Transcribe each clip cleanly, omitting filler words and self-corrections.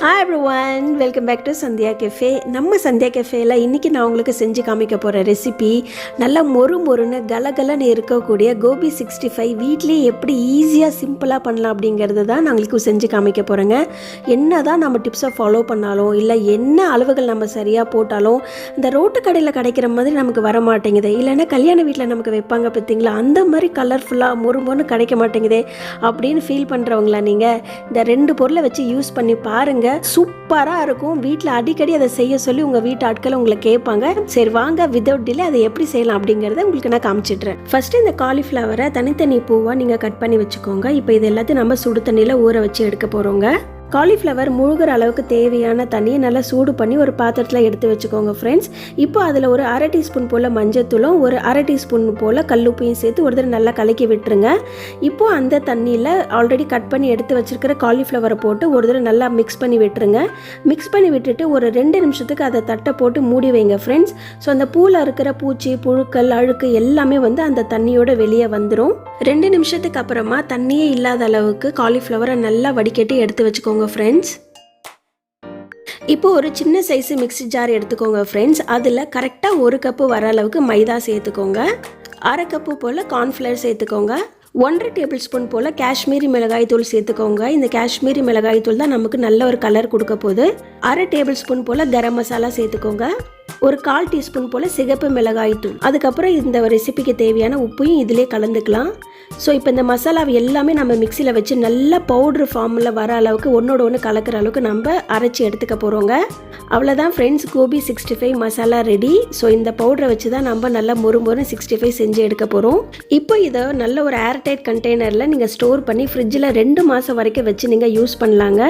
Hi everyone, welcome back to Sandhya cafe. நம்ம சந்தியா கெஃபேயில் இன்றைக்கி நான் உங்களுக்கு செஞ்சு காமிக்க போகிற ரெசிபி நல்லா மொறுன்னு கலகலன்னு இருக்கக்கூடிய கோபி 65 வீட்லேயே எப்படி ஈஸியாக சிம்பிளாக பண்ணலாம் அப்படிங்கிறது தான் நான் உங்களுக்கு செஞ்சு காமிக்க போகிறேங்க. என்ன தான் நம்ம டிப்ஸை ஃபாலோ பண்ணாலும் இல்லை என்ன அளவுகள் நம்ம சரியாக போட்டாலும் இந்த ரோட்டு கடையில் கிடைக்கிற மாதிரி நமக்கு வர மாட்டேங்குது. இல்லைன்னா கல்யாண வீட்டில் நமக்கு வைப்பாங்க பார்த்தீங்களா, அந்த மாதிரி கலர்ஃபுல்லாக மொறுன்னு கிடைக்க மாட்டேங்குது அப்படின்னு ஃபீல் பண்ணுறவங்களா நீங்கள் இந்த 2 பொருளை வச்சு யூஸ் பண்ணி பாருங்கள். சூப்பராக இருக்கும். வீட்டில் அடிக்கடி அதை செய்ய சொல்லி உங்கள் வீட்டு ஆட்கள் உங்களை கேட்பாங்க. சரி வாங்க, விதவுட் டிலே அதை எப்படி செய்யலாம் அப்படிங்கிறத உங்களுக்கு நான் காமிச்சிடுறேன். ஃபர்ஸ்ட் இந்த காலிஃப்ளவரை தனித்தனி பூவாக நீங்கள் கட் பண்ணி வச்சுக்கோங்க. இப்போ இது எல்லாத்தையும் நம்ம சுடு தண்ணியில் ஊற வச்சு எடுக்க போகிறோங்க. காலிஃப்ளவர் முழுகிற அளவுக்கு தேவையான தண்ணியை நல்லா சூடு பண்ணி ஒரு பாத்திரத்தில் எடுத்து வச்சுக்கோங்க ஃப்ரெண்ட்ஸ். இப்போ அதில் ஒரு 1/2 டீஸ்பூன் போல் மஞ்சத்தூளும் ஒரு 1/2 டீஸ்பூன் போல் கல்லுப்பையும் சேர்த்து ஒரு தடவை நல்லா கலக்கி விட்டுருங்க. இப்போது அந்த தண்ணியில் ஆல்ரெடி கட் பண்ணி எடுத்து வச்சுருக்கிற காலிஃப்ளவரை போட்டு ஒரு தடவை நல்லா மிக்ஸ் பண்ணி விட்டுருங்க. மிக்ஸ் பண்ணி விட்டுட்டு ஒரு 2 நிமிஷத்துக்கு அதை தட்டை போட்டு மூடி வைங்க ஃப்ரெண்ட்ஸ். ஸோ அந்த பூவில் இருக்கிற பூச்சி புழுக்கள் அழுக்கு எல்லாமே வந்து அந்த தண்ணியோட வெளியே வந்துடும். 2 நிமிஷத்துக்கு அப்புறமா தண்ணியே இல்லாத அளவுக்கு காலிஃப்ளவரை நல்லா வடிகட்டி எடுத்து வச்சுக்கோங்க ஃப்ரெண்ட்ஸ். இப்போ ஒரு சின்ன சைஸு மிக்ஸி ஜார் எடுத்துக்கோங்க ஃப்ரெண்ட்ஸ். அதில் கரெக்டாக 1 கப்பு வர அளவுக்கு மைதா சேர்த்துக்கோங்க. 1/2 கப்பு போல் கார்ன்ஃப்ளவர் சேர்த்துக்கோங்க. 1/2 டேபிள் ஸ்பூன் போல் காஷ்மீரி மிளகாய் தூள் சேர்த்துக்கோங்க. இந்த காஷ்மீரி மிளகாய் தூள் தான் நமக்கு நல்ல ஒரு கலர் கொடுக்க போகுது. 1/2 டேபிள் ஸ்பூன் போல் கரம் மசாலா சேர்த்துக்கோங்க. ஒரு 1/4 டீஸ்பூன் போல் சிகப்பு மிளகாய் தூள். அதுக்கப்புறம் இந்த ரெசிபிக்கு தேவையான உப்பையும் இதிலே கலந்துக்கலாம். ஸோ இப்போ இந்த மசாலாவை எல்லாமே நம்ம மிக்சியில் வச்சு நல்ல பவுட்ரு ஃபார்மில் வர அளவுக்கு ஒன்றோட ஒன்று கலக்கிற அளவுக்கு நம்ம அரைச்சி எடுத்துக்க போகிறோங்க. அவ்வளோதான் friends, gobi 65 masala ready. So இந்த பவுடரை வச்சு தான் நம்ம நல்லா மொறுன்னு 65 செஞ்சு எடுக்க போகிறோம். இப்போ இதை நல்ல ஒரு ஏர்டைட் கண்டெய்னரில் நீங்கள் ஸ்டோர் பண்ணி ஃப்ரிட்ஜில் 2 மாதம் வரைக்கும் வச்சு நீங்கள் யூஸ் பண்ணலாங்க.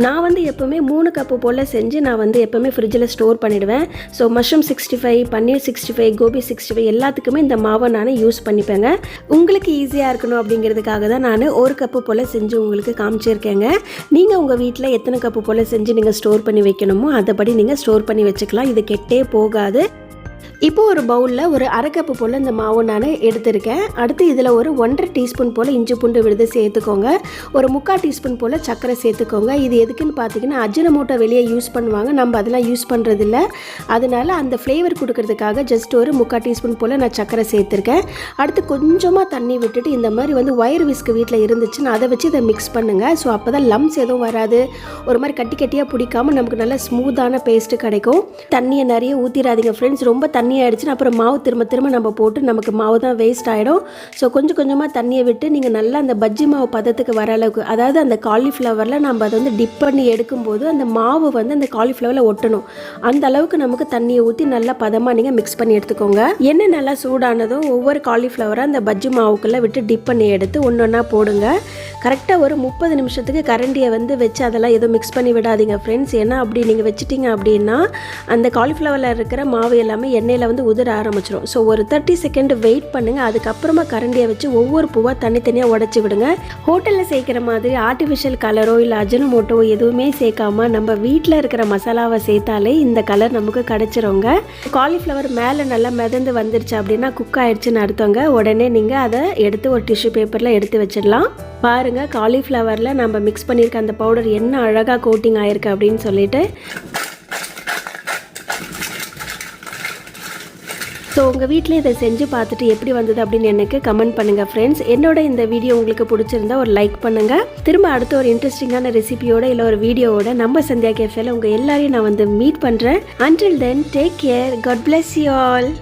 நான் வந்து எப்போவுமே 3 கப்பு போல் செஞ்சு நான் வந்து எப்போவுமே ஃப்ரிட்ஜில் ஸ்டோர் பண்ணிவிடுவேன். ஸோ மஷ்ரூம் 65, பன்னீர் 65, கோபி 65 எல்லாத்துக்குமே இந்த மாவை நான் யூஸ் பண்ணிப்பேங்க. உங்களுக்கு ஈஸியாக இருக்கணும் அப்படிங்கிறதுக்காக தான் நான் 1 கப்பு போல் செஞ்சு உங்களுக்கு காமிச்சிருக்கேங்க. நீங்கள் உங்கள் வீட்டில் எத்தனை கப்பு போல் செஞ்சு நீங்கள் ஸ்டோர் பண்ணி வைக்கணுமோ அதைப்படி நீங்கள் ஸ்டோர் பண்ணி வச்சுக்கலாம். இது கெட்டே போகாது. இப்போ ஒரு பவுலில் ஒரு 1/2 கப்பு போல் இந்த மாவு நான் எடுத்திருக்கேன். அடுத்து இதில் ஒரு 1/2 டீஸ்பூன் போல் இஞ்சி பூண்டு விழுது சேர்த்துக்கோங்க. ஒரு 3/4 டீஸ்பூன் போல் சர்க்கரை சேர்த்துக்கோங்க. இது எதுக்குன்னு பார்த்தீங்கன்னா அஜினமோட்டோ வெளியே யூஸ் பண்ணுவாங்க, நம்ம அதெல்லாம் யூஸ் பண்ணுறதில்ல. அதனால அந்த ஃப்ளேவர் கொடுக்கறதுக்காக ஜஸ்ட் ஒரு 3/4 டீஸ்பூன் போல் நான் சர்க்கரை சேர்த்துருக்கேன். அடுத்து கொஞ்சமாக தண்ணி விட்டுட்டு இந்த மாதிரி வந்து ஒயர் விஸ்க் வீட்டில் இருந்துச்சுன்னா அதை வச்சு இதை மிக்ஸ் பண்ணுங்கள். ஸோ அப்போ தான் லம்ஸ் எதுவும் வராது. ஒரு மாதிரி கட்டியாக பிடிக்காமல் நமக்கு நல்ல ஸ்மூத்தான பேஸ்ட்டு கிடைக்கும். தண்ணியை நிறைய ஊற்றிடாதீங்க ஃப்ரெண்ட்ஸ். ரொம்ப தண்ணி ஆகிடுச்சுன்னா அப்புறம் மாவு திரும்ப நம்ம போட்டு நமக்கு மாவு தான் வேஸ்ட் ஆகிடும். ஸோ கொஞ்சமாக தண்ணியை விட்டு நீங்கள் நல்லா அந்த பஜ்ஜி மாவு பதத்துக்கு வர அளவுக்கு, அதாவது அந்த காலிஃப்ளவரில் நம்ம அதை வந்து டிப் பண்ணி எடுக்கும்போது அந்த மாவு வந்து அந்த காலிஃப்ளவரில் ஒட்டணும். அந்த அளவுக்கு நமக்கு தண்ணியை ஊற்றி நல்லா பதமாக நீங்கள் மிக்ஸ் பண்ணி எடுத்துக்கோங்க. எண்ணெய் நல்லா சூடானதும் ஒவ்வொரு காலிஃப்ளவராக அந்த பஜ்ஜி மாவுக்குள்ளே விட்டு டிப் பண்ணி எடுத்து ஒன்றா போடுங்க. கரெக்டாக ஒரு 30 நிமிஷத்துக்கு கரண்டியை வந்து வச்சு அதெல்லாம் எதுவும் மிக்ஸ் பண்ணி விடாதீங்க ஃப்ரெண்ட்ஸ். ஏன்னா அப்படி நீங்கள் வச்சுட்டிங்க அப்படின்னா அந்த காலிஃப்ளவரில் இருக்கிற மாவு எல்லாமே எண்ணெயில் வந்து உதிர ஆரம்பிச்சிடும். ஸோ ஒரு 30 செகண்ட் வெயிட் பண்ணுங்கள். அதுக்கப்புறமா கரண்டியை வச்சு ஒவ்வொரு பூவாக தனித்தனியாக உடச்சி விடுங்க. ஹோட்டலில் சேர்க்குற மாதிரி ஆர்டிஃபிஷியல் கலரோ இல்லை அஜினமோட்டோ எதுவுமே சேர்க்காம நம்ம வீட்டில் இருக்கிற மசாலாவை சேர்த்தாலே இந்த கலர் நமக்கு கிடச்சிருங்க. காலிஃப்ளவர் மேலே நல்லா மிதந்து வந்துருச்சு அப்படின்னா குக் ஆயிடுச்சுன்னு அர்த்தங்க. உடனே நீங்கள் அதை எடுத்து ஒரு டிஷ்யூ பேப்பரில் எடுத்து வச்சிடலாம். பாருங்கள், காலிஃப்ளவரில் நம்ம மிக்ஸ் பண்ணியிருக்க அந்த பவுடர் என்ன அழகாக கோட்டிங் ஆயிருக்கு அப்படின்னு சொல்லிட்டு. ஸோ உங்கள் வீட்டில் இதை செஞ்சு பார்த்துட்டு எப்படி வந்தது அப்படின்னு எனக்கு கமெண்ட் பண்ணுங்கள் ஃப்ரெண்ட்ஸ். என்னோட இந்த வீடியோ உங்களுக்கு பிடிச்சிருந்தா ஒரு லைக் பண்ணுங்கள். திரும்ப அடுத்த ஒரு இன்ட்ரெஸ்டிங்கான ரெசிபியோட இல்லை ஒரு வீடியோவோட நம்ம சந்தியா கேஃபேல உங்கள் எல்லாரையும் நான் வந்து மீட் பண்ணுறேன். Until then, take care. God bless you all.